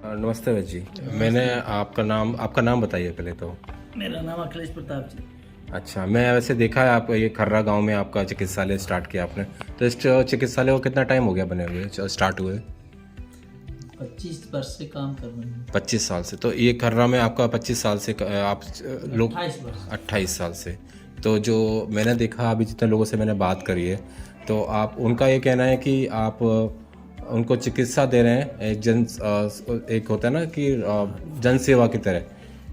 नमस्ते वैद जी। मैंने आपका नाम बताइए पहले तो। मेरा नाम अखिलेश प्रताप जी। अच्छा, मैं वैसे देखा है आप ये खर्रा गांव में आपका चिकित्सालय स्टार्ट किया आपने, तो इस चिकित्सालय को कितना टाइम हो गया बने हुए, स्टार्ट हुए? 25 वर्ष से काम कर रहे हैं। 25 साल से। तो ये खर्रा में आपका 25 साल से आप लोग 28 वर्ष। 28 साल से। तो जो मैंने देखा अभी जितने लोगों से मैंने बात करी है, तो आप उनका ये कहना है कि आप उनको चिकित्सा दे रहे हैं एक होता है ना कि जन सेवा की तरह,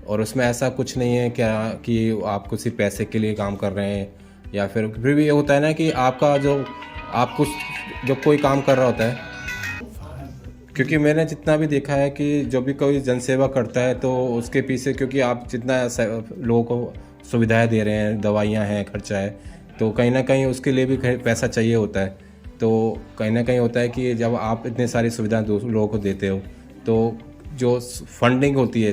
और उसमें ऐसा कुछ नहीं है क्या कि आप किसी पैसे के लिए काम कर रहे हैं, या फिर भी ये होता है ना कि आपका आप कुछ जब कोई काम कर रहा होता है, क्योंकि मैंने जितना भी देखा है कि जो भी कोई जनसेवा करता है तो उसके पीछे, क्योंकि आप जितना लोगों को सुविधाएं दे रहे हैं, दवाइयाँ हैं, खर्चा है, तो कहीं ना कहीं उसके लिए भी पैसा चाहिए होता है। तो कहीं ना कहीं होता है कि जब आप इतने सारी सुविधाएं लोगों को देते हो, तो जो फंडिंग होती है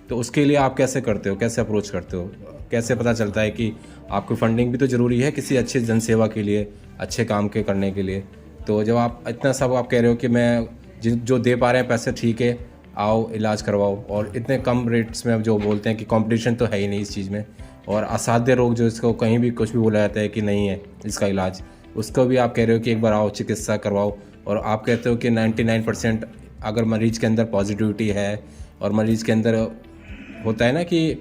तो उसके लिए आप कैसे करते हो, कैसे अप्रोच करते हो, कैसे पता चलता है कि आपकी फंडिंग भी तो ज़रूरी है किसी अच्छे जनसेवा के लिए, अच्छे काम के करने के लिए। तो जब आप इतना सब आप कह रहे हो कि मैं जो दे पा रहे हैं पैसे, ठीक है, आओ इलाज करवाओ, और इतने कम रेट्स में अब जो बोलते हैं कि कंपटीशन तो है ही नहीं इस चीज़ में, और असाध्य रोग जो इसको कहीं भी कुछ भी बोला जाता है कि नहीं है इसका इलाज, उसको भी आप कह रहे हो कि एक बार आओ चिकित्सा करवाओ, और आप कहते हो कि 99% अगर मरीज के अंदर पॉजिटिविटी है और मरीज के अंदर होता है ना कि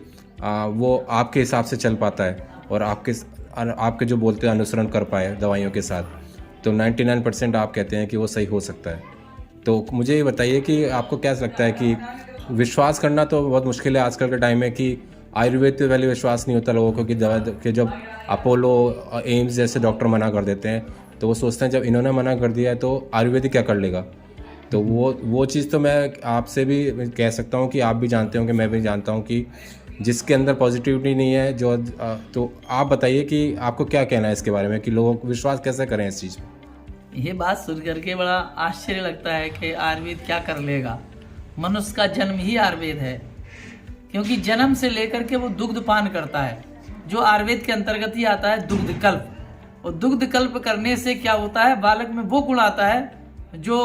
वो आपके हिसाब से चल पाता है और आपके जो बोलते हैं अनुसरण कर पाए दवाइयों के साथ, तो 99% आप कहते हैं कि वो सही हो सकता है। तो मुझे ये बताइए कि आपको क्या लगता है कि विश्वास करना तो बहुत मुश्किल है आजकल के टाइम में, कि आयुर्वेद पे पहले विश्वास नहीं होता लोगों को कि दवा कि जब अपोलो एम्स जैसे डॉक्टर मना कर देते हैं तो वो सोचते हैं जब इन्होंने मना कर दिया है तो आयुर्वेदिक क्या कर लेगा। तो वो चीज़ तो मैं आपसे भी कह सकता हूँ कि आप भी जानते हो कि मैं भी जानता हूँ कि जिसके अंदर पॉजिटिविटी नहीं है जो, तो आप बताइए कि आपको क्या कहना है इसके बारे में कि लोगों को विश्वास कैसे करें इस चीज़ में। ये बात सुन करके बड़ा आश्चर्य लगता है कि आयुर्वेद क्या कर लेगा। मनुष्य का जन्म ही आयुर्वेद है, क्योंकि जन्म से लेकर के वो दुग्ध पान करता है, जो आयुर्वेद के अंतर्गत ही आता है दुग्ध कल्प। और दुग्ध कल्प करने से क्या होता है, बालक में वो गुण आता है जो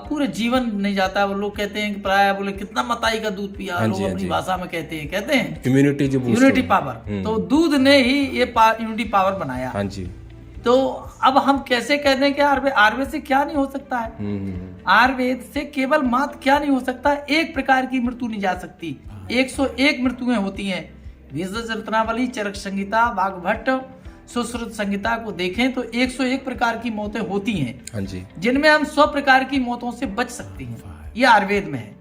पूरे जीवन नहीं जाता है। वो लोग कहते हैं कि प्राय बोले कितना मताई का दूध पिया, लोग अपनी भाषा में कहते हैं इम्यूनिटी पावर। तो दूध ने ही ये इम्यूनिटी पावर बनाया। हाँ जी। तो अब हम कैसे कहते हैं कि आयुर्वेद से क्या नहीं हो सकता है। आयुर्वेद से केवल मात्र क्या नहीं हो सकता, एक प्रकार की मृत्यु नहीं जा सकती। 101 मृत्युएं होती हैं। भेषज रत्नावली, चरक संहिता, वाग्भट, सुश्रुत संहिता को देखें तो 101 प्रकार की मौतें होती हैं। हाँ जी। जिनमें हम 100 प्रकार की मौतों से बच सकते हैं। ये आयुर्वेद में है।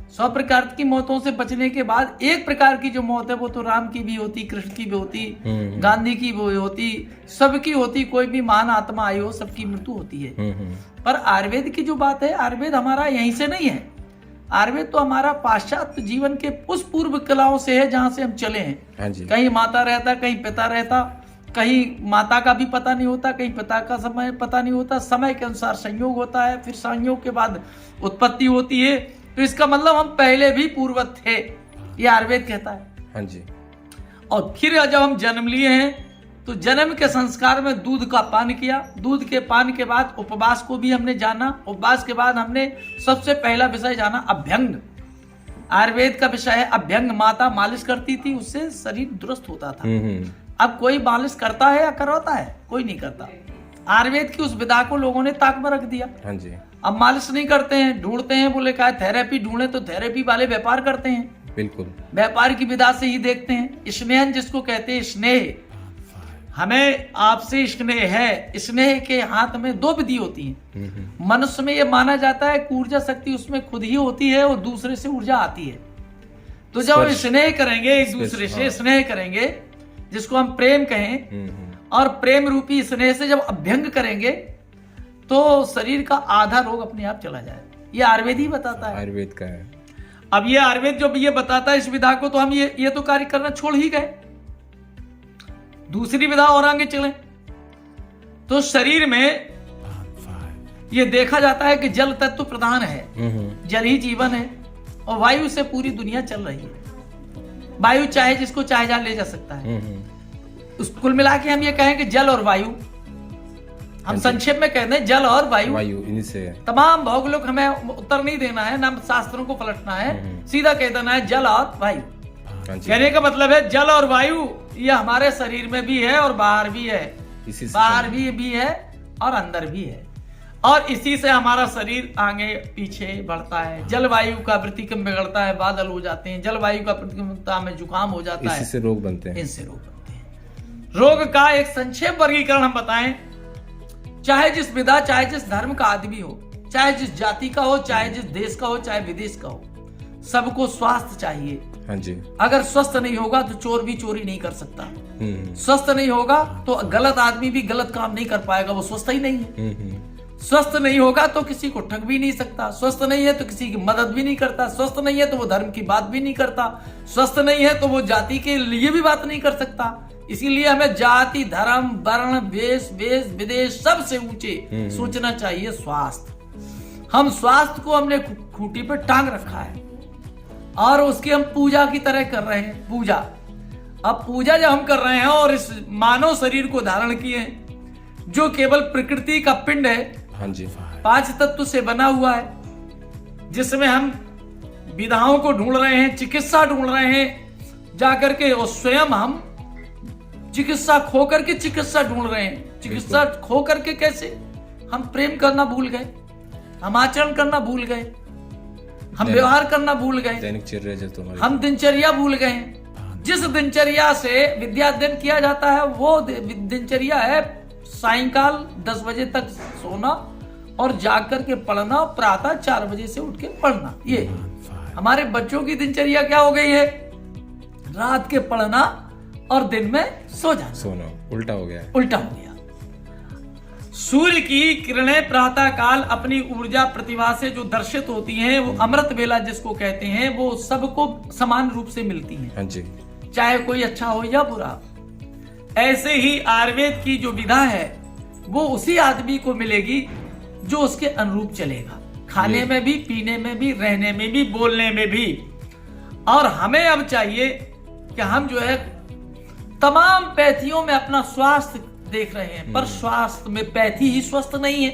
100 प्रकार की मौतों से बचने के बाद एक प्रकार की जो मौत है वो तो राम की भी होती, कृष्ण की भी होती, गांधी की भी होती, सबकी होती। कोई भी महान आत्मा आई हो, सबकी मृत्यु होती है। पर आयुर्वेद की जो बात है, आयुर्वेद हमारा यहीं से नहीं है। आयुर्वेद तो हमारा पाश्चात्य जीवन के उस पूर्व कलाओं से है जहां से हम चले हैं। हाँ जी। कहीं माता रहता, कहीं पिता रहता, कहीं माता का भी पता नहीं होता, कहीं पिता का समय पता नहीं होता। समय के अनुसार संयोग होता है, फिर संयोग के बाद उत्पत्ति होती है। तो इसका मतलब हम पहले भी पूर्वज थे, ये आयुर्वेद कहता है। हाँ जी। और फिर जब हम जन्म लिए हैं तो जन्म के संस्कार में दूध का पान किया। दूध के पान के बाद उपवास को भी हमने जाना। उपवास के बाद हमने सबसे पहला विषय जाना अभ्यंग। आयुर्वेद का विषय है अभ्यंग। माता मालिश करती थी, उससे शरीर दुरुस्त होता था। अब कोई मालिश करता है या करवाता है? कोई नहीं करता। आयुर्वेद की उस विधा को लोगों ने ताक में रख दिया। हाँ जी। अब मालिश नहीं करते हैं, ढूंढते हैं, बोले क्या थेरेपी ढूंढे, तो थेरेपी वाले व्यापार करते हैं। बिल्कुल व्यापार की विधा से ही देखते हैं। स्नेह जिसको कहते हैं, स्नेह, हमें आपसे स्नेह है। स्नेह के हाथ में 2 विधि होती है। मनुष्य में यह माना जाता है कि ऊर्जा शक्ति उसमें खुद ही होती है और दूसरे से ऊर्जा आती है। तो जब हम स्नेह करेंगे, एक दूसरे से स्नेह करेंगे, जिसको हम प्रेम कहें, और प्रेम रूपी स्नेह से जब अभ्यंग करेंगे तो शरीर का आधा रोग अपने आप चला जाए। ये आयुर्वेद ही बताता है। आयुर्वेद का है। अब ये आयुर्वेद जो ये बताता है इस विधा को, तो हम ये तो कार्य करना छोड़ ही गए, दूसरी विधा और आगे चले। तो शरीर में ये देखा जाता है कि जल तत्व प्रधान है, जल ही जीवन है, और वायु से पूरी दुनिया चल रही है। वायु चाहे जिसको चाहे जहां ले जा सकता है। कुल मिला के हम ये कहें कि जल और वायु हम संक्षेप में कहते हैं जल और वायु। वायु इन्हीं से है। तमाम भौगोलिक हमें उत्तर नहीं देना है, ना शास्त्रों को पलटना है, सीधा कह देना है जल और वायु। हाँ जी। कहने का मतलब है जल और वायु ये हमारे शरीर में भी है और बाहर भी है, इसी से बाहर भी है और अंदर भी है, और इसी से हमारा शरीर आगे पीछे बढ़ता है। जलवायु का प्रतिक्रम बिगड़ता है, बादल हो जाते हैं, जलवायु का प्रतिक्रमता में जुकाम हो जाता है, इसी से रोग बनते हैं। इनसे रोग बनते हैं। रोग का एक संक्षेप वर्गीकरण हम बताएं, चाहे जिस विधा, चाहे जिस धर्म का आदमी हो, चाहे जिस जाति का हो, चाहे जिस देश का हो, चाहे विदेश का हो, सबको स्वास्थ्य चाहिए। हाँ जी। अगर स्वस्थ नहीं होगा तो चोर भी चोरी नहीं कर सकता, स्वस्थ नहीं होगा तो गलत आदमी भी गलत काम नहीं कर पाएगा, वो स्वस्थ ही नहीं है। स्वस्थ नहीं होगा तो किसी को ठग भी नहीं सकता, स्वस्थ नहीं है तो किसी की मदद भी नहीं करता, स्वस्थ नहीं है तो वो धर्म की बात भी नहीं करता, स्वस्थ नहीं है तो वो जाति के लिए भी बात नहीं कर सकता। इसीलिए हमें जाति, धर्म, वर्ण, वेश, विदेश सबसे ऊंचे सोचना चाहिए स्वास्थ्य। हम स्वास्थ्य को हमने खूंटी पे टांग रखा है और उसकी हम पूजा की तरह कर रहे हैं। पूजा, अब पूजा जब हम कर रहे हैं और इस मानव शरीर को धारण किए हैं जो केवल प्रकृति का पिंड है, हाँ जी, 5 तत्व से बना हुआ है, जिसमें हम विधाओं को ढूंढ रहे हैं, चिकित्सा ढूंढ रहे हैं जाकर के, और स्वयं हम चिकित्सा खो करके चिकित्सा ढूंढ रहे हैं। चिकित्सा खो करके कैसे? हम प्रेम करना भूल गए, हम आचरण करना भूल गए, हम व्यवहार करना भूल गए, दैनिक दिनचर्या हम दिनचर्या भूल गए। जिस दिनचर्या से विद्या अध्ययन किया जाता है वो दिनचर्या है सायंकाल 10 बजे तक सोना और जाग करके पढ़ना, प्रातः 4 बजे से उठ के पढ़ना। ये हमारे बच्चों की दिनचर्या क्या हो गई है? रात के पढ़ना और दिन में सो जाना, सोना। उल्टा हो गया, उल्टा हो गया। सूर्य की किरणें प्रातः काल अपनी ऊर्जा प्रतिभा से जो दर्शित होती हैं, वो अमृत बेला जिसको कहते हैं, वो सबको समान रूप से मिलती हैं। हाँ जी। चाहे कोई अच्छा हो या बुरा। ऐसे ही आयुर्वेद की जो विधा है वो उसी आदमी को मिलेगी जो उसके अनुरूप चलेगा, खाने में भी, पीने में भी, रहने में भी, बोलने में भी। और हमें अब चाहिए कि हम जो है तमाम पैथियों में अपना स्वास्थ्य देख रहे हैं, पर स्वास्थ्य में पैथी ही स्वस्थ नहीं है,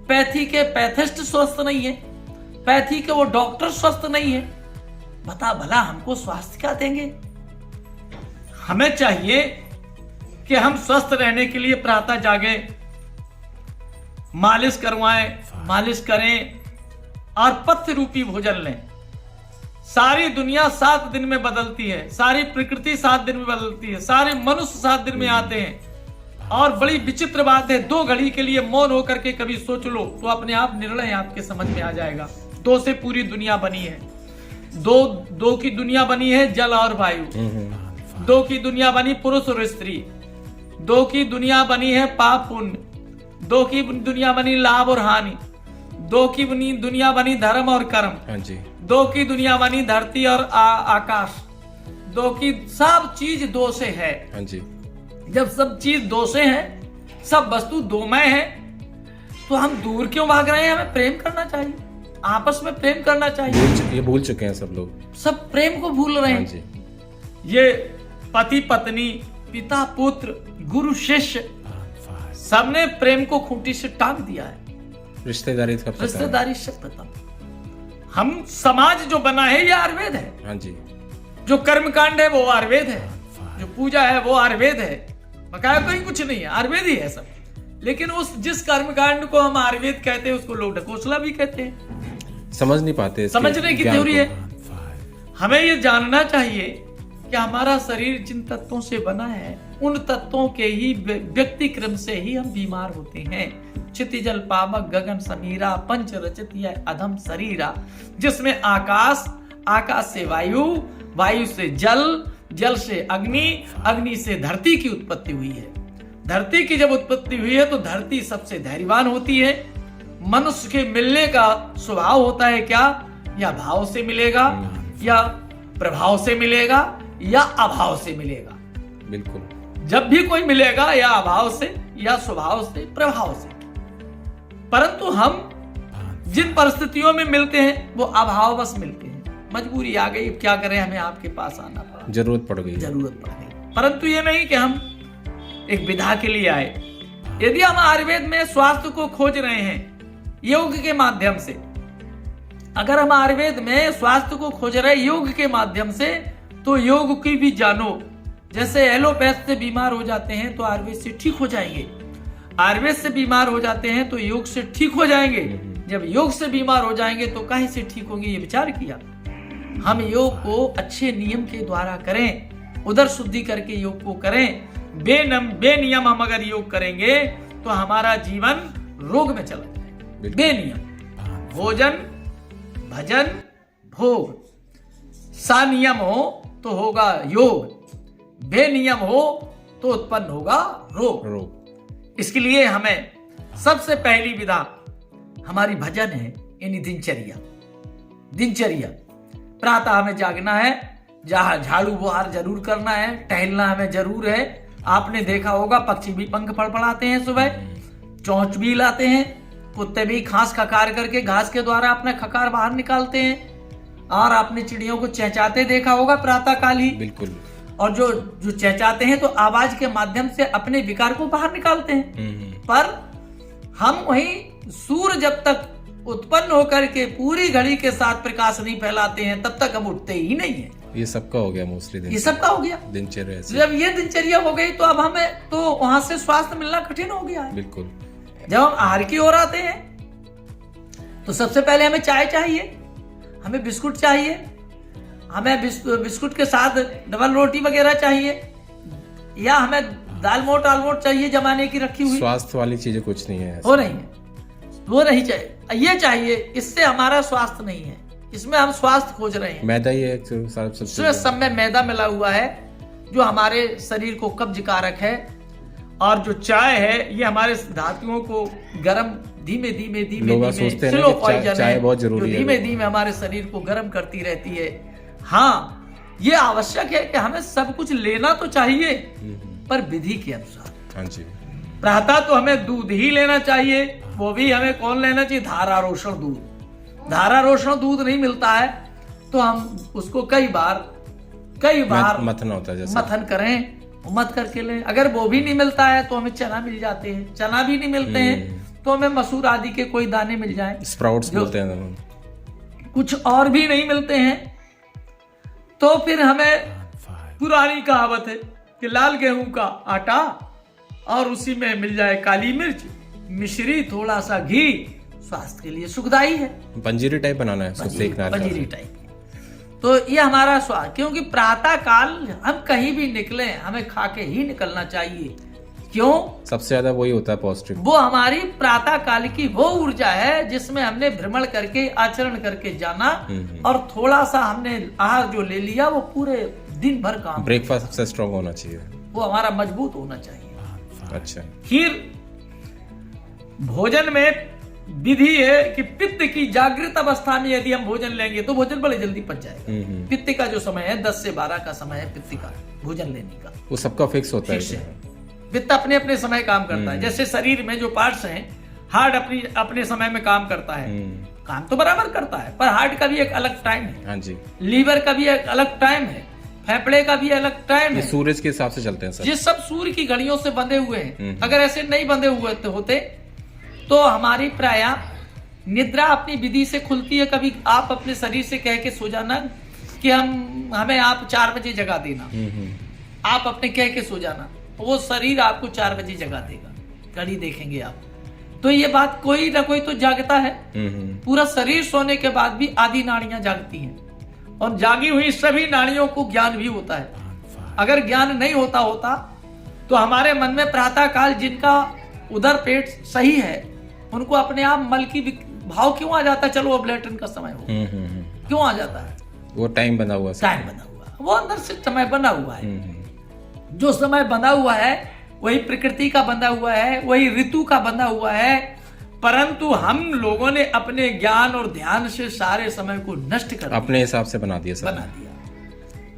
पैथी के पैथिस्ट स्वस्थ नहीं है, पैथी के वो डॉक्टर स्वस्थ नहीं है। बता भला हमको स्वास्थ्य क्या देंगे? हमें चाहिए कि हम स्वस्थ रहने के लिए प्रातः जागे, मालिश करवाएं, मालिश करें और पथ्य रूपी भोजन लें। सारी दुनिया 7 दिन में बदलती है, सारी प्रकृति 7 दिन में बदलती है, सारे मनुष्य 7 दिन में आते हैं। और बड़ी विचित्र बात है, 2 घड़ी के लिए मौन होकर के कभी सोच लो तो अपने आप निर्णय आपके समझ में आ जाएगा। 2 से पूरी दुनिया बनी है, दो की दुनिया बनी है, जल और वायु। 2 की दुनिया बनी पुरुष और स्त्री। 2 की दुनिया बनी है पाप पुण्य। 2 की दुनिया बनी लाभ और हानि। 2 की दुनिया बनी धर्म और कर्म। हाँ जी। 2 की दुनिया बनी धरती और आकाश। 2 की सब चीज 2 से है। हाँ जी। जब सब चीज 2 से है, सब वस्तु 2 में है, तो हम दूर क्यों भाग रहे हैं? हमें प्रेम करना चाहिए, आपस में प्रेम करना चाहिए। ये भूल चुके हैं सब लोग, सब प्रेम को भूल रहे हैं। हाँ जी। ये पति पत्नी, पिता पुत्र, गुरु शिष्य, सबने प्रेम को खूंटी से टांग दिया है। रिश्तेदारी सब रिश्तेदारी सब खत्म। हम समाज जो बना है ये आयुर्वेद है। हाँ जी। जो कर्म कांड है वो आयुर्वेद है, जो पूजा है वो आयुर्वेद है, बकाया कहीं कुछ नहीं है, आयुर्वेद ही है सब। लेकिन उस जिस कर्म कांड को हम आयुर्वेद कहते हैं उसको लोग ढकोसला भी कहते हैं। समझ नहीं पाते, समझने की थ्योरी है। हमें ये जानना चाहिए कि हमारा शरीर जिन तत्वों से बना है उन तत्वों के ही व्यक्ति क्रम से ही हम बीमार होते हैं। क्षितिजल पावक गगन समीरा पंच रचित यह अधम शरीरा, जिसमें आकाश, आकाश से वायु, वायु से जल, जल से अग्नि, अग्नि से धरती की उत्पत्ति हुई है। धरती की जब उत्पत्ति हुई है तो धरती सबसे धैर्यवान होती है। मनुष्य के मिलने का स्वभाव होता है क्या? या भाव से मिलेगा, या प्रभाव से मिलेगा, या अभाव से मिलेगा। बिल्कुल। जब भी कोई मिलेगा या अभाव से, या स्वभाव से, प्रभाव से। परंतु हम जिन परिस्थितियों में मिलते हैं वो अभाववश मिलते हैं। मजबूरी आ गई, क्या करें, हमें आपके पास आना पड़ा, जरूरत पड़ गई। जरूरत पड़ गई। परंतु ये नहीं कि हम एक विधा के लिए आए, यदि हम आयुर्वेद में स्वास्थ्य को खोज रहे हैं योग के माध्यम से, अगर हम आयुर्वेद में स्वास्थ्य को खोज रहे हैं योग के माध्यम से, तो योग की भी जानो। जैसे एलोपैथ से बीमार हो जाते हैं तो आयुर्वेद से ठीक हो जाएंगे, आयुर्वेद से बीमार हो जाते हैं तो योग से ठीक हो जाएंगे। जब योग से बीमार हो जाएंगे तो कहीं से ठीक होंगे, ये विचार किया। हम योग को अच्छे नियम के द्वारा करें, उदर शुद्धि करके योग को करें। बेनियम हम अगर योग करेंगे तो हमारा जीवन रोग में चला जाएगा। बेनियम भोजन भजन भोग, सानियम हो तो होगा योग, बेनियम हो तो उत्पन्न होगा रोग। इसके लिए हमें सबसे पहली विधा हमारी भजन है, यानी दिनचर्या। प्रातः हमें जागना है, जहां झाड़ू बुहार जरूर करना है, टहलना हमें जरूर है। आपने देखा होगा पक्षी भी पंख फड़फड़ाते हैं, सुबह चोंच भी लाते हैं, कुत्ते भी खांस खकार करके घास के द्वारा अपना खकार बाहर निकालते हैं, और आपने चिड़ियों को चहचाते देखा होगा प्रातः काल ही। बिल्कुल। और जो चहचाते हैं तो आवाज के माध्यम से अपने विकार को बाहर निकालते हैं। पर हम वही सूर्य जब तक उत्पन्न होकर के पूरी घड़ी के साथ प्रकाश नहीं फैलाते हैं तब तक हम उठते ही नहीं है। ये सबका हो गया मोस्टली, ये सबका हो गया दिनचर्या। जब ये दिनचर्या हो गई तो अब हमें तो वहां से स्वास्थ्य मिलना कठिन हो गया है। बिल्कुल। जब हम आहार की ओर आते हैं तो सबसे पहले हमें चाय चाहिए, हमें बिस्कुट चाहिए, हमें बिस्कुट के साथ डबल रोटी वगैरह चाहिए, या हमें दाल मोट आलमोट चाहिए जमाने की रखी हुई। स्वास्थ्य वाली चीजें कुछ नहीं है, वो नहीं है, वो नहीं चाहिए, ये चाहिए। इससे हमारा स्वास्थ्य नहीं है, इसमें हम स्वास्थ्य खोज रहे हैं। मैदा ही है सब में मैदा मिला हुआ है जो हमारे शरीर को कब्ज कारक है। और जो चाय है ये हमारे धातुओं को गर्म धीमे धीमे स्लो पॉइजन है, बहुत जरूरी है, धीमे धीमे हमारे शरीर को गर्म करती रहती है। हाँ, ये आवश्यक है कि हमें सब कुछ लेना तो चाहिए पर विधि के अनुसार। हाँ जी। प्रातः तो हमें दूध ही लेना चाहिए, वो भी हमें कौन लेना चाहिए? धारारोषण दूध। धारारोषण दूध नहीं मिलता है तो हम उसको कई बार मथन होता है, जैसे मथन करें, मत करके लें। अगर वो भी नहीं मिलता है तो हमें चना मिल जाते हैं, चना भी नहीं मिलते हैं तो हमें मसूर आदि के कोई दाने मिल जाए, स्प्राउट्स बोलते हैं। कुछ और भी नहीं मिलते हैं तो फिर हमें पुरानी कहावत है कि लाल गेहूं का आटा और उसी में मिल जाए काली मिर्च, मिश्री, थोड़ा सा घी, स्वास्थ्य के लिए सुखदायी है। पंजीरी टाइप बनाना है, पंजीरी टाइप। तो ये हमारा स्वास्थ्य, क्योंकि प्रातः काल हम कहीं भी निकले हमें खा के ही निकलना चाहिए। क्यों? सबसे ज्यादा वही होता है पौष्टिक। वो हमारी प्रातः काल की वो ऊर्जा है जिसमें हमने भ्रमण करके आचरण करके जाना, और थोड़ा सा हमने आहार जो ले लिया वो पूरे दिन भर काम। ब्रेकफास्ट सबसे स्ट्रांग होना चाहिए, वो हमारा मजबूत होना चाहिए। अच्छा। फिर भोजन में विधि है कि पित्त की जागृत अवस्था में यदि हम भोजन लेंगे तो भोजन बड़े जल्दी पच जाएगा। पित्त का जो समय है 10 से 12 का समय है पित्त का भोजन लेने का, वो सबका फिक्स होता है। पित्त अपने अपने समय काम करता है। जैसे शरीर में जो पार्ट्स हैं, हार्ट अपने समय में काम करता है, काम तो बराबर करता है, पर हार्ट का भी एक अलग टाइम है। हाँ जी। लीवर का भी एक अलग टाइम है, फेफड़े का भी अलग टाइम है। सूरज के हिसाब से चलते हैं सब। ये सब सूर्य की घड़ियों से बंधे हुए हैं। अगर ऐसे नहीं बंधे हुए होते तो हमारी प्राय निद्रा अपनी विधि से खुलती है। कभी आप अपने शरीर से कह के सो जाना कि हमें आप 4 बजे जगा देना, आप अपने कह के सो जाना, वो शरीर आपको 4 बजे जगा देगा। घड़ी देखेंगे आप तो ये बात कोई ना कोई तो जागता है। पूरा शरीर सोने के बाद भी आधी नाड़ियां जागती हैं, और जागी हुई सभी नाड़ियों को ज्ञान भी होता है। अगर ज्ञान नहीं होता तो हमारे मन में प्रातः काल जिनका उधर पेट सही है उनको अपने आप मल की भाव क्यों आ जाता है? चलो अब लेटन का समय हो, क्यों आ जाता है? वो टाइम बना हुआ, वो अंदर से समय बना हुआ है। जो समय बंधा हुआ है वही प्रकृति का बंधा हुआ है, वही ऋतु का बंधा हुआ है। परंतु हम लोगों ने अपने ज्ञान और ध्यान से सारे समय को नष्ट कर दिया, अपने हिसाब से बना दिया।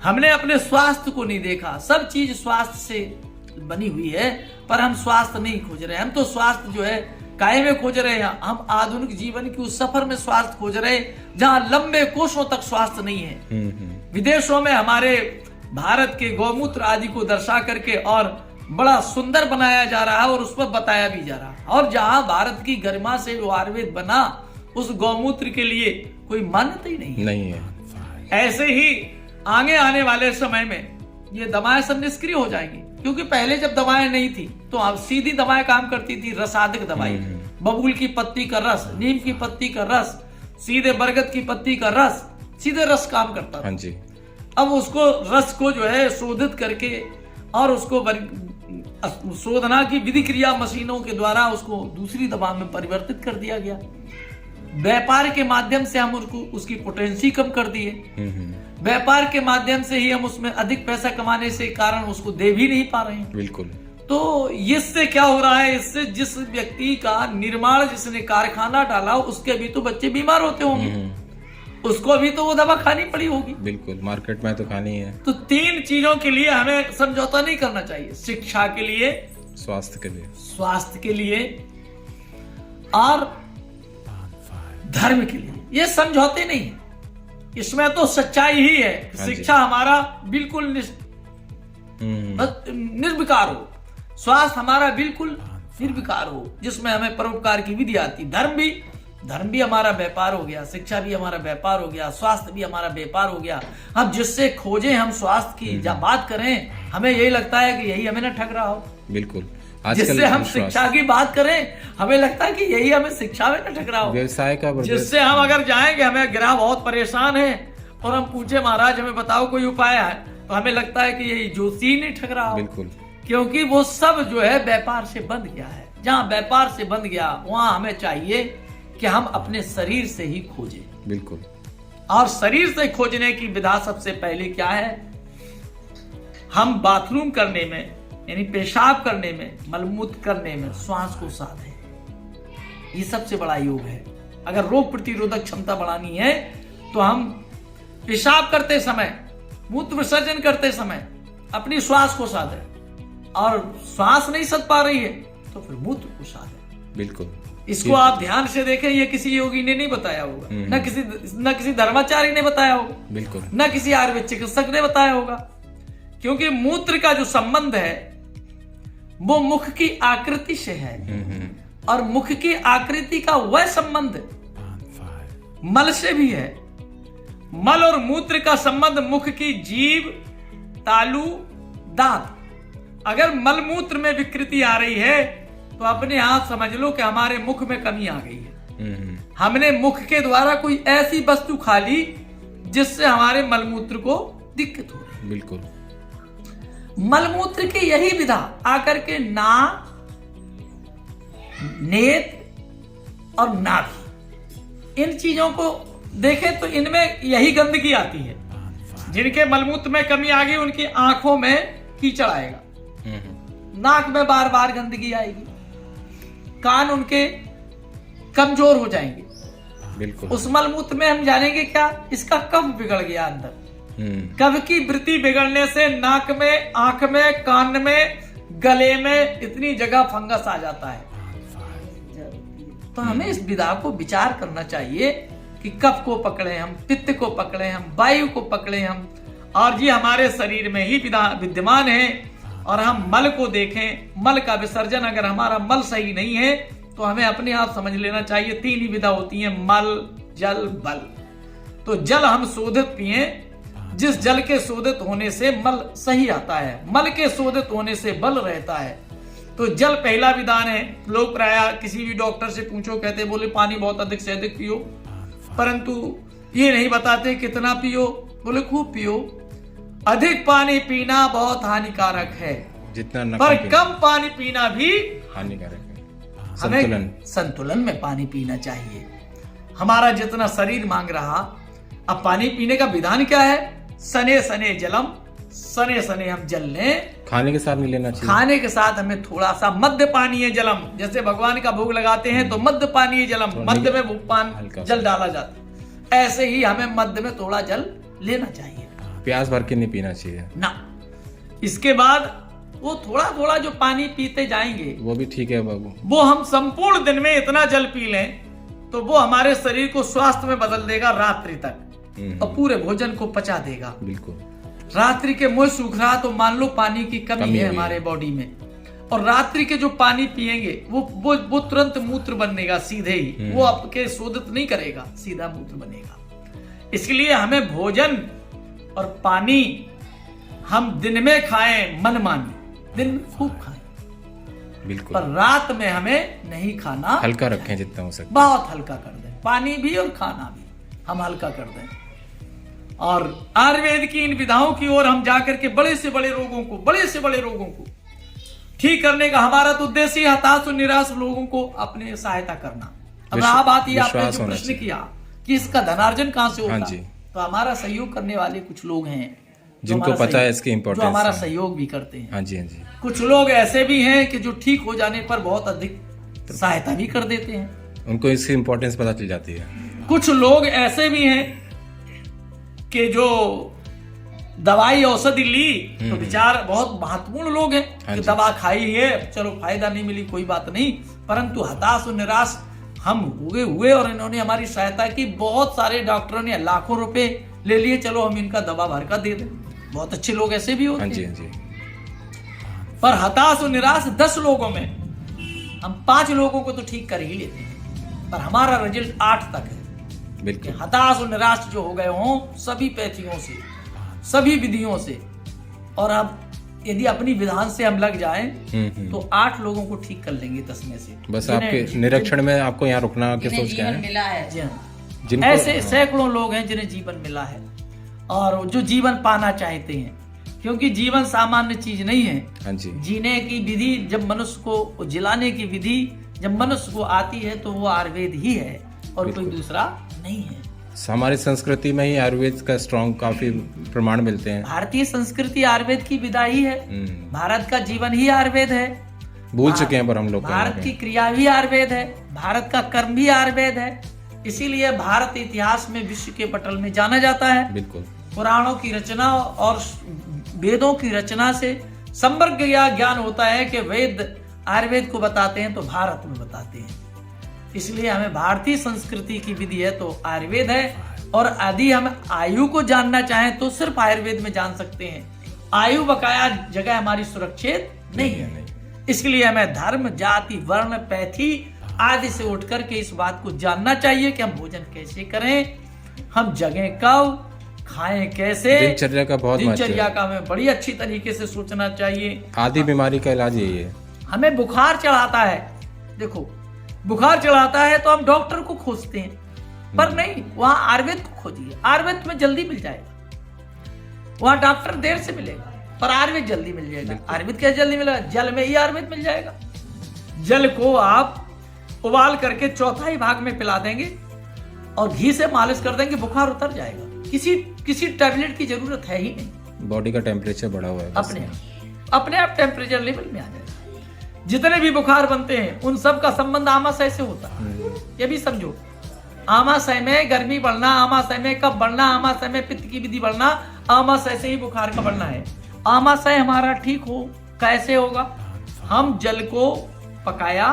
हमने अपने स्वास्थ्य को नहीं देखा। सब चीज स्वास्थ्य से बनी हुई है पर हम स्वास्थ्य नहीं खोज रहे। हम तो स्वास्थ्य जो है काय में खोज रहे हैं। हम आधुनिक जीवन की उस सफर में स्वास्थ्य खोज रहे हैं जहां लंबे कोसों तक स्वास्थ्य नहीं है। विदेशों में हमारे भारत के गौमूत्र आदि को दर्शा करके और बड़ा सुंदर बनाया जा रहा है और उस पर बताया भी जा रहा है। और जहां भारत की गरिमा से जो आयुर्वेद बना, उस गौमूत्र के लिए कोई मान्यता ही नहीं है। ऐसे ही आगे आने वाले समय में ये दवाएं सब निष्क्रिय हो जाएंगी, क्योंकि पहले जब दवाएं नहीं थी तो अब सीधी दवाएं काम करती थी, रसाधिक दवाई, बबूल की पत्ती का रस, नीम की पत्ती का रस, सीधे बरगद की पत्ती का रस, सीधे रस काम करता था। जी। अब उसको रस को जो है शोधित करके और उसको शोधना की विधि क्रिया मशीनों के द्वारा उसको दूसरी दवा में परिवर्तित कर दिया गया। व्यापार के माध्यम से हम उसकी पोटेंसी कम कर दिए। व्यापार के माध्यम से ही हम उसमें अधिक पैसा कमाने से कारण उसको दे भी नहीं पा रहे हैं। बिल्कुल। तो इससे क्या हो रहा है, इससे जिस व्यक्ति का निर्माण, जिसने कारखाना डाला, उसके भी तो बच्चे बीमार होते होंगे, उसको भी तो वो दवा खानी पड़ी होगी। बिल्कुल, मार्केट में तो खानी है। तो 3 चीजों के लिए हमें समझौता नहीं करना चाहिए, शिक्षा के लिए, स्वास्थ्य के लिए और धर्म के लिए। ये समझौते नहीं है, इसमें तो सच्चाई ही है। शिक्षा हमारा बिल्कुल निर्विकार हो, स्वास्थ्य हमारा बिल्कुल निर्विकार हो, जिसमें हमें परोपकार की विधि आती। धर्म भी हमारा व्यापार हो गया, शिक्षा भी हमारा व्यापार हो गया, स्वास्थ्य भी हमारा व्यापार हो गया। अब जिससे खोजें हम स्वास्थ्य की, जब बात करें, हमें यही लगता है कि यही हमें न ठग रहा हो। बिल्कुल। जिससे हम शिक्षा की बात करें, हमें लगता है कि यही हमें शिक्षा में न ठग रहा हो। व्यवसाय का जिससे हम अगर जाएंगे, हमें ग्राहक बहुत परेशान है और हम पूछे महाराज हमें बताओ कोई उपाय है, तो हमें लगता है कि यही ज्योतिषी नहीं ठग रहा हो। बिल्कुल। क्योंकि वो सब जो है व्यापार से बंध गया है। जहाँ व्यापार से बंध गया, वहां हमें चाहिए कि हम अपने शरीर से ही खोजें। बिल्कुल। और शरीर से खोजने की विधा सबसे पहले क्या है, हम बाथरूम करने में, यानी पेशाब करने में, मलमूत्र करने में श्वास को साधें। ये सबसे बड़ा योग है। अगर रोग प्रतिरोधक क्षमता बढ़ानी है तो हम पेशाब करते समय, मूत्र विसर्जन करते समय अपनी श्वास को साधें, और श्वास नहीं सध पा रही है तो फिर मूत्र को साधें। बिल्कुल। इसको आप ध्यान से देखें, ये किसी योगी ने नहीं बताया होगा, न किसी धर्माचार्य ने बताया होगा, बिल्कुल, न किसी आयुर्वेद चिकित्सक ने बताया होगा। क्योंकि मूत्र का जो संबंध है वो मुख की आकृति से है, और मुख की आकृति का वह संबंध मल से भी है। मल और मूत्र का संबंध मुख की जीभ, तालू, दांत। अगर मल मूत्र में विकृति आ रही है तो अपने आप समझ लो कि हमारे मुख में कमी आ गई है। हमने मुख के द्वारा कोई ऐसी वस्तु खा ली जिससे हमारे मलमूत्र को दिक्कत हो रही है। बिल्कुल। मलमूत्र की यही विधा आकर के नाक, नेत्र और नाभि, इन चीजों को देखें तो इनमें यही गंदगी आती है। जिनके मलमूत्र में कमी आ गई उनकी आंखों में कीचड़ आएगा, नाक में बार बार गंदगी आएगी, कान उनके कमजोर हो जाएंगे। बिल्कुल। उस मलमूत्र में हम जानेंगे क्या, इसका कफ बिगड़ गया अंदर। कफ की वृत्ति बिगड़ने से नाक में, आंख में, कान में, गले में इतनी जगह फंगस आ जाता है। तो हमें इस विधा को विचार करना चाहिए कि कफ को पकड़े हम, पित्त को पकड़े हम, वायु को पकड़े हम, और ये हमारे शरीर में ही विद्यमान है। और हम मल को देखें, मल का विसर्जन, अगर हमारा मल सही नहीं है तो हमें अपने आप समझ लेना चाहिए 3 ही विधा होती है, मल, जल, बल। तो जल हम शोधित पिए, जिस जल के शोधित होने से मल सही आता है, मल के शोधित होने से बल रहता है। तो जल पहला विधान है। लोग प्राय किसी भी डॉक्टर से पूछो, कहते बोले पानी बहुत अधिक से अधिक पियो, परंतु ये नहीं बताते कितना पियो, बोले खूब पियो। अधिक पानी पीना बहुत हानिकारक है, जितना पर कम पानी पीना भी हानिकारक है। हमें संतुलन में पानी पीना चाहिए। हमारा जितना शरीर मांग रहा। अब पानी पीने का विधान क्या है, सने सने जलम, सने सने हम जल लें। खाने के साथ नहीं लेना चाहिए, खाने के साथ हमें थोड़ा सा मध्य पानीय जलम, जैसे भगवान का भोग लगाते हैं तो मध्य पानीय जलम, मध्य में पान जल डाला जाता है, ऐसे ही हमें मध्य में थोड़ा जल लेना चाहिए। प्यास भर के नहीं पीना चाहिए ना। इसके बाद वो थोड़ा थोड़ा जो पानी पीते जाएंगे वो भी ठीक है बाबू, वो हम संपूर्ण दिन में इतना जल पी लें तो वो हमारे शरीर को स्वास्थ्य में बदल देगा रात्रि तक, और पूरे भोजन को पचा देगा। बिल्कुल। रात्रि के मुंह सूख रहा तो मान लो पानी की कमी है हमारे बॉडी में, और रात्रि के जो पानी पिएंगे वो तुरंत मूत्र बनेगा सीधे ही, वो आपके शोधित नहीं करेगा, सीधा मूत्र बनेगा। इसलिए हमें भोजन और पानी हम दिन में खाएं मनमानी, दिन में खूब खाएं, बिल्कुल, पर रात में हमें नहीं खाना, हल्का रखें जितना हो सके, बहुत हल्का कर दें, पानी भी और खाना भी हम हल्का कर दें। और आयुर्वेद की इन विधाओं की ओर हम जाकर के बड़े से बड़े रोगों को ठीक करने का हमारा तो उद्देश्य है, हताश और निराश लोगों को अपने सहायता करना। अब रहा बात ये, आपने जो प्रश्न किया कि इसका धनार्जन कहां से होगा, तो हमारा सहयोग करने वाले कुछ लोग हैं जिनको पता है इसकी इम्पोर्टेंस, जो हमारा सहयोग भी करते हैं। हाँ जी, हाँ जी। कुछ लोग ऐसे भी हैं कि जो ठीक हो जाने पर बहुत अधिक सहायता भी कर देते हैं, उनको इसकी इम्पोर्टेंस पता चल जाती है। कुछ लोग ऐसे भी हैं कि जो दवाई औषधि ली तो विचार बहुत महत्वपूर्ण लोग हैं कि दवा खाई है, चलो फायदा नहीं मिली कोई बात नहीं, परंतु हताश और निराश हम हुए और इन्होंने हमारी सहायता की। बहुत सारे डॉक्टरों ने लाखों रुपए ले लिए, चलो हम इनका दवा भर का दे दें, बहुत अच्छे लोग ऐसे भी होते हैं। पर हताश और निराश 10 लोगों में हम 5 लोगों को तो ठीक कर ही लेते हैं, पर हमारा रिजल्ट 8 तक है। बिल्कुल, हताश और निराश जो हो गए हों सभी पैथियों से, सभी विधियों से, और अब यदि अपनी विधान से हम लग जाएं तो 8 लोगों को ठीक कर लेंगे 10 में से। बस आपके निरीक्षण में आपको यहाँ रुकना के सोच क्या है, मिला है जी, ऐसे सैकड़ों लोग हैं जिन्हें जीवन मिला है और जो जीवन पाना चाहते हैं, क्योंकि जीवन सामान्य चीज नहीं है। हाँ जी, जीने की विधि जब मनुष्य को, जिलाने की विधि जब मनुष्य को आती है तो वो आयुर्वेद ही है और कोई दूसरा नहीं है। हमारी संस्कृति में ही आयुर्वेद का स्ट्रॉन्ग काफी प्रमाण मिलते हैं। भारतीय संस्कृति आयुर्वेद की विधा ही है, भारत का जीवन ही आयुर्वेद है। भूल चुके हैं पर हम लोग, भारत की क्रिया भी आयुर्वेद है, भारत का कर्म भी आयुर्वेद है, इसीलिए भारत इतिहास में विश्व के पटल में जाना जाता है। बिल्कुल, पुराणों की रचना और वेदों की रचना से समग्र ज्ञान होता है कि वेद आयुर्वेद को बताते हैं तो भारत में बताते हैं। इसलिए हमें भारतीय संस्कृति की विधि है तो आयुर्वेद है, और यदि हम आयु को जानना चाहें तो सिर्फ आयुर्वेद में जान सकते हैं। आयु बकाया जगह हमारी सुरक्षित नहीं है, इसलिए हमें धर्म, जाति, वर्ण, पैथी आदि से उठ करके इस बात को जानना चाहिए कि हम भोजन कैसे करें, हम जगह कब, खाएं कैसे, दिनचर्या का बहुत दिनचर्या का हमें बड़ी अच्छी तरीके से सोचना चाहिए। आदि बीमारी का इलाज यही है। हमें बुखार चढ़ाता है, देखो बुखार चढ़ाता है तो हम डॉक्टर को खोजते हैं, पर नहीं, वहां आयुर्वेद को खोजिए, आयुर्वेद में जल्दी मिल जाएगा। वहां डॉक्टर देर से मिलेगा पर आयुर्वेद जल्दी मिल जाएगा। आयुर्वेद कैसे जल्दी मिलेगा? जल में ही आयुर्वेद मिल जाएगा। जल को आप उबाल करके 1/4 भाग में पिला देंगे और घी से मालिश कर देंगे, बुखार उतर जाएगा। किसी टैबलेट की जरूरत है ही नहीं। बॉडी का टेम्परेचर बढ़ा हुआ है, अपने आप टेम्परेचर लेवल में आ जाएगा। जितने भी बुखार बनते हैं उन सब का संबंध आमाशय से होता है, ये भी समझो। आमाशय में गर्मी बढ़ना, आमाशय में कब बढ़ना, आमाशय में पित्त की विधि बढ़ना, आमाशय से ही बुखार का बढ़ना है। आमाशय हमारा ठीक हो कैसे होगा? हम जल को पकाया,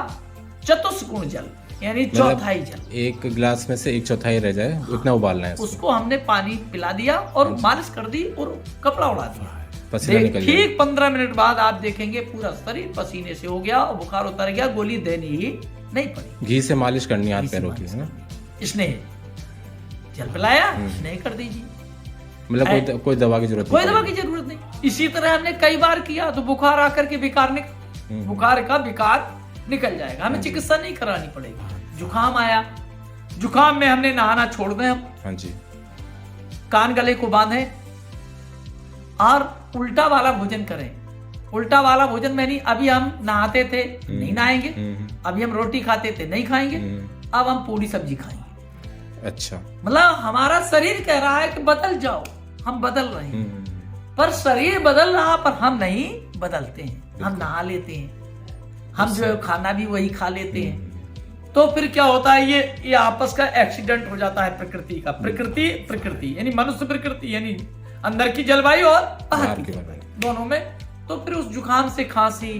चतुष्गुण जल यानी 1/4 जल, एक गिलास में से 1/4 रह जाए उतना उबालना है, उसको हमने पानी पिला दिया और मालिश कर दी और कपड़ा उड़ा दिया। पसीना निकल गया। ठीक 15 मिनट बाद आप देखेंगे पूरा शरीर पसीने से हो गया और बुखार उतर गया, गोली देनी ही नहीं पड़ी। घी से मालिश करनी हाथ पैरों की, है ना? स्नेह जल पिलाया, स्नेह कर दीजिए, मतलब कोई दवा की जरूरत नहीं। इसी तरह हमने कई बार किया तो बुखार आकर के बुखार का विकार निकल जाएगा, हमें चिकित्सा नहीं करानी पड़ेगी। जुकाम आया, जुकाम में हमने नहाना छोड़ दें, हम हाँ जी, कान गले को बांधे और उल्टा वाला भोजन करें। उल्टा वाला भोजन में नहीं, अभी हम नहाते थे नहीं नहाएंगे, अभी हम रोटी खाते थे नहीं खाएंगे, अब हम पूरी सब्जी खाएंगे। अच्छा, मतलब हमारा शरीर कह रहा है कि बदल जाओ, हम बदल रहे हैं, पर शरीर बदल रहा पर हम नहीं बदलते हैं। हम नहा लेते हैं, हम जो है खाना भी वही खा लेते हैं, तो फिर क्या होता है, ये आपस का एक्सीडेंट हो जाता है प्रकृति का। प्रकृति यानी मनुष्य प्रकृति यानी अंदर की जलवायु और बाहर की जलवायु दोनों में, तो फिर उस जुकाम से खांसी,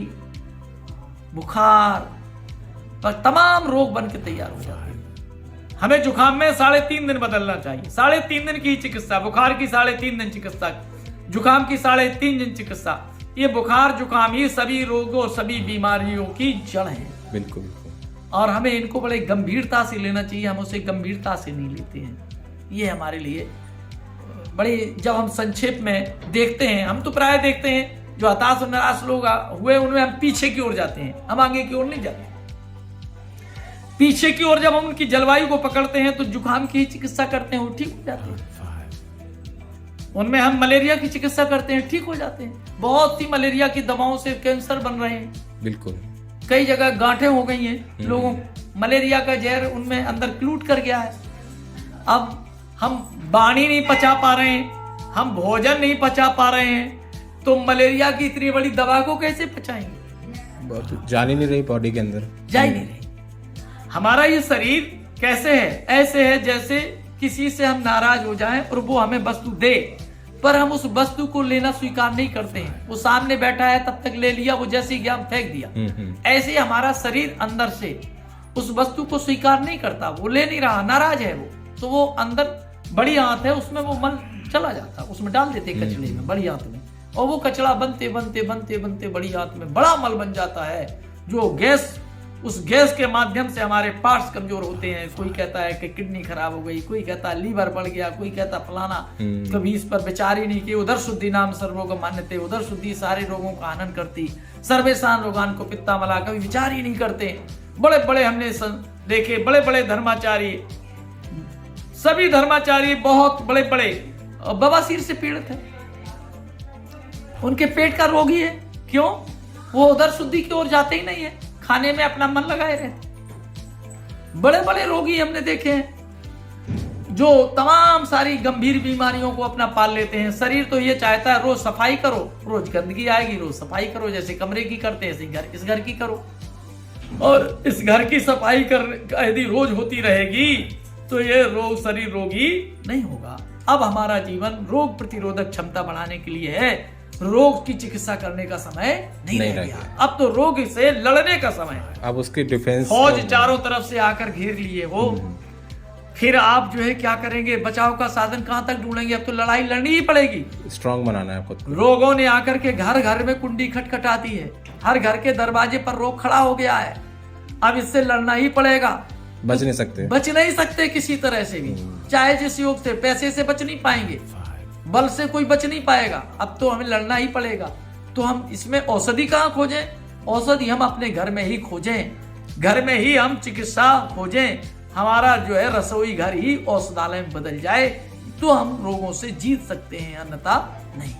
बुखार और तमाम रोग बन के तैयार हो जाते हैं। हमें जुकाम में 3.5 दिन बदलना चाहिए, 3.5 दिन की चिकित्सा, बुखार की 3.5 दिन चिकित्सा, जुकाम की 3.5 दिन चिकित्सा। ये बुखार जुकाम ही सभी रोगों सभी बीमारियों की जड़ है। बिल्कुल। और हमें इनको बड़े गंभीरता से लेना चाहिए, हम उसे गंभीरता से नहीं लेते हैं। ये हमारे लिए बड़े, जब हम संक्षेप में देखते हैं, हम तो प्राय देखते हैं जो हताश और निराश लोग हुए उनमें हम पीछे की ओर जाते हैं, हम आगे की ओर नहीं जाते। पीछे की ओर जब हम उनकी जलवायु को पकड़ते हैं तो जुकाम की चिकित्सा करते हैं, वो ठीक हो जाते हैं। उनमें हम मलेरिया की चिकित्सा करते हैं, ठीक हो जाते हैं। बहुत सी मलेरिया की दवाओं से कैंसर बन रहे हैं। बिल्कुल। कई जगह गांठें हो गई हैं लोगों, मलेरिया का जहर उनमें अंदर क्लूट कर गया है। अब हम वाणी नहीं पचा पा रहे हैं, हम भोजन नहीं पचा पा रहे हैं, तो मलेरिया की इतनी बड़ी दवा को कैसे पचाएंगे? जा ही नहीं रही बॉडी के अंदर, जा ही नहीं रही। हमारा ये शरीर कैसे है? ऐसे है जैसे किसी से हम नाराज हो जाएं और वो हमें वस्तु दे, पर हम उस वस्तु को लेना स्वीकार नहीं करते हैं। वो सामने बैठा है, तब तक ले लिया, वो जैसे ही गया फेंक दिया। ऐसे ही हमारा शरीर अंदर से उस वस्तु को स्वीकार नहीं करता, वो ले नहीं रहा, नाराज है वो, तो वो अंदर बड़ी आंत है, उसमें वो मल चला जाता, उसमें डाल देते कचड़े में, बड़ी आंत में, और वो कचड़ा बनते बनते बनते बनते बड़ी आंत में बड़ा मल बन जाता है, जो गैस, उस गैस के माध्यम से हमारे पार्ट्स कमजोर होते हैं। कोई कहता है कि किडनी खराब हो गई, कोई कहता है लीवर बढ़ गया, कोई कहता फलाना। कभी इस पर विचार ही नहीं कि उधर शुद्धि नाम सर्वरोग मान्यते, उधर शुद्धि सारे रोगों का आनंद करती, सर्वेशान रोगान को पित्ता मला, कभी विचार ही नहीं करते। बड़े बड़े हमने देखे, बड़े बड़े धर्माचार्य, सभी धर्माचार्य बहुत बड़े बड़े बवासीर से पीड़ित है, उनके पेट का रोगी है। क्यों? वो उधर शुद्धि की ओर जाते ही नहीं है, खाने में अपना मन लगाए रहते। बड़े बड़े रोगी हमने देखे हैं जो तमाम सारी गंभीर बीमारियों को अपना पाल लेते हैं। शरीर तो ये चाहता है रोज सफाई करो, रोज गंदगी आएगी, रोज सफाई करो, जैसे कमरे की करते हैं ऐसे इस घर की करो, और इस घर की सफाई कर यदि रोज होती रहेगी तो ये रोग शरीर रोगी नहीं होगा। अब हमारा जीवन रोग प्रतिरोधक क्षमता बढ़ाने के लिए है, रोग की चिकित्सा करने का समय नहीं रह गया। अब तो रोग से लड़ने का समय है। अब उसकी डिफेंस फौज चारों तरफ से आकर घेर लिए हो, फिर आप जो है क्या करेंगे? बचाव का साधन कहां तक ढूंढेंगे? अब तो लड़ाई लड़नी ही पड़ेगी, स्ट्रांग बनाना है आपको। रोगों ने आकर के घर घर में कुंडी खटखटाती है, हर घर के दरवाजे पर रोग खड़ा हो गया है। अब इससे लड़ना ही पड़ेगा, बच नहीं सकते, बच नहीं सकते किसी तरह से भी, चाहे जिस योग से। पैसे से बच नहीं पाएंगे, बल से कोई बच नहीं पाएगा, अब तो हमें लड़ना ही पड़ेगा। तो हम इसमें औषधि कहाँ खोजें? औषधि हम अपने घर में ही खोजें, घर में ही हम चिकित्सा खोजें। हमारा जो है रसोई घर ही औषधालय में बदल जाए तो हम रोगों से जीत सकते हैं, अन्यथा नहीं।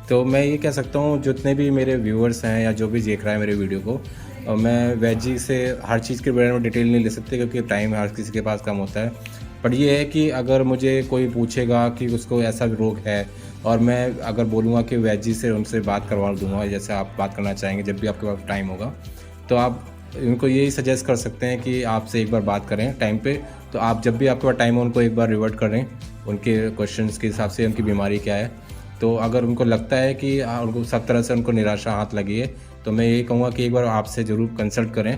तो मैं ये कह सकता हूँ जितने भी मेरे व्यूअर्स हैं या जो भी देख रहा है मेरे वीडियो को, और मैं वैजी से हर चीज़ के बारे में डिटेल नहीं ले सकते क्योंकि टाइम हर किसी के पास कम होता है। पर ये है कि अगर मुझे कोई पूछेगा कि उसको ऐसा रोग है और मैं अगर बोलूँगा कि वैजी से उनसे बात करवा दूँगा, जैसे आप बात करना चाहेंगे जब भी आपके पास टाइम होगा, तो आप उनको यही सजेस्ट कर सकते हैं कि आपसे एक बार बात करें टाइम पे। तो आप जब भी आपके पास टाइम हो उनको एक बार रिवर्ट करें उनके क्वेश्चंस के हिसाब से, उनकी बीमारी क्या है। तो अगर उनको लगता है कि उनको सब तरह से उनको निराशा हाथ लगी है, तो मैं यही कहूँगा कि एक बार आपसे ज़रूर कंसल्ट करें,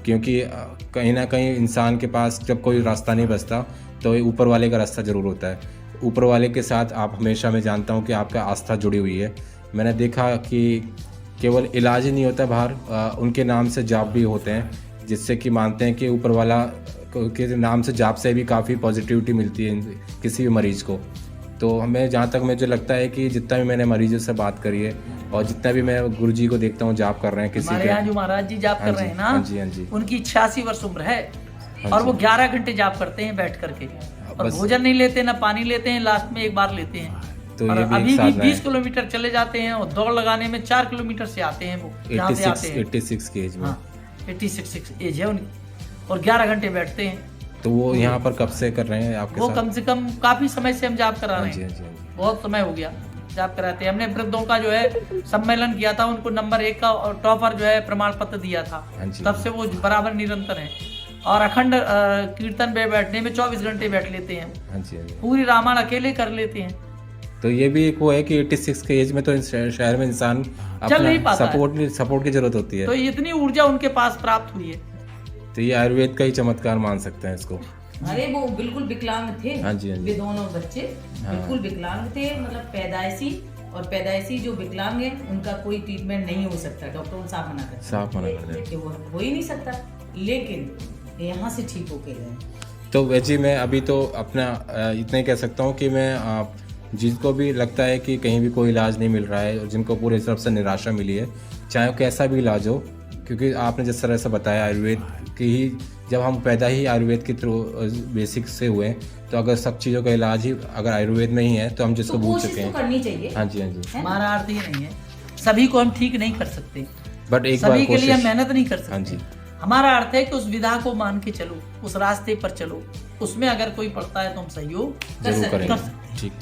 क्योंकि कहीं ना कहीं इंसान के पास जब कोई रास्ता नहीं बचता तो ऊपर वाले का रास्ता ज़रूर होता है। ऊपर वाले के साथ आप हमेशा, मैं जानता हूँ कि आपका आस्था जुड़ी हुई है। मैंने देखा कि केवल इलाज ही नहीं होता बाहर, उनके नाम से जाप भी होते हैं, जिससे कि मानते हैं कि ऊपर वाला के नाम से जाप से भी काफ़ी पॉजिटिविटी मिलती है किसी भी मरीज़ को। तो हमें जहाँ तक मुझे लगता है कि जितना भी मैंने मरीजों से बात करी है और जितना भी मैं गुरु जी को देखता हूँ जाप कर रहे हैं, किसी के यहाँ जो महाराज जी जाप कर रहे हैं ना, हाँ जी, उनकी 86 वर्ष उम्र है और वो 11 घंटे जाप करते हैं बैठ करके, और भोजन नहीं लेते, ना पानी लेते हैं, लास्ट में एक बार लेते हैं। तो और ये अभी भी 20 किलोमीटर चले जाते हैं और दौड़ लगाने में 4 किलोमीटर से आते हैं वो, यहाँ से आते हैं 86 की एज में। हाँ, 86 एज है उनकी, और 11 घंटे बैठते हैं। तो वो यहाँ पर कब से कर रहे हैं आपके वो साथ? कम से कम काफी समय से हम जाप करा रहे हैं, हाँ जी। बहुत समय हो गया जाप कराते हैं। हमने वृद्धों का जो है सम्मेलन किया था, उनको नंबर 1 का टॉपर जो है प्रमाण पत्र दिया था, तब से वो बराबर निरंतर हैं। और अखंड कीर्तन में बैठने में 24 घंटे बैठ लेते हैं, हाँ जी। पूरी रामायण अकेले कर लेते हैं। तो ये भी एक वो है कि 86 के एज में तो शहर में इंसान चल नहीं पाता, सपोर्ट की जरूरत होती है। तो इतनी ऊर्जा उनके पास प्राप्त हुई है। तो ये आयुर्वेद का ही चमत्कार मान सकते हैं इसको। अरे वो बिल्कुल विकलांग थे। हाँ जी, हाँ जी। वे दोनों बच्चे बिल्कुल विकलांग थे, मतलब पैदाइशी जो विकलांग है उनका कोई ट्रीटमेंट नहीं हो सकता, डॉक्टर साफ मना करते साफ मना कर दें। कि वो हो ही नहीं सकता, लेकिन यहाँ से ठीक होके गए। तो वैसे मैं अभी तो अपना इतना ही कह सकता हूँ कि मैं जिनको भी लगता है कि कहीं भी कोई इलाज नहीं मिल रहा है और जिनको पूरे तरफ से निराशा मिली है, चाहे वो कैसा भी इलाज हो, क्योंकि आपने जिस तरह से बताया आयुर्वेद की ही, जब हम पैदा ही आयुर्वेद के थ्रू बेसिक से हुए, तो अगर सब चीज़ों का इलाज ही अगर आयुर्वेद में ही है तो हम जिसको तो भूल कोशिश चुके तो हैं। करनी चाहिए। हाँ जी, हाँ जी। हमारा अर्थ ये नहीं है सभी को हम ठीक नहीं कर सकते, बट एक बार सभी के लिए हम कोशिश। मेहनत नहीं कर हाँ जी। सकते। हमारा अर्थ है कि उस विधा को मान के चलो, उस रास्ते पर चलो, उसमें अगर कोई पड़ता है तो हम सहयोग जरूर सकते हैं। करेंगे। ठीक।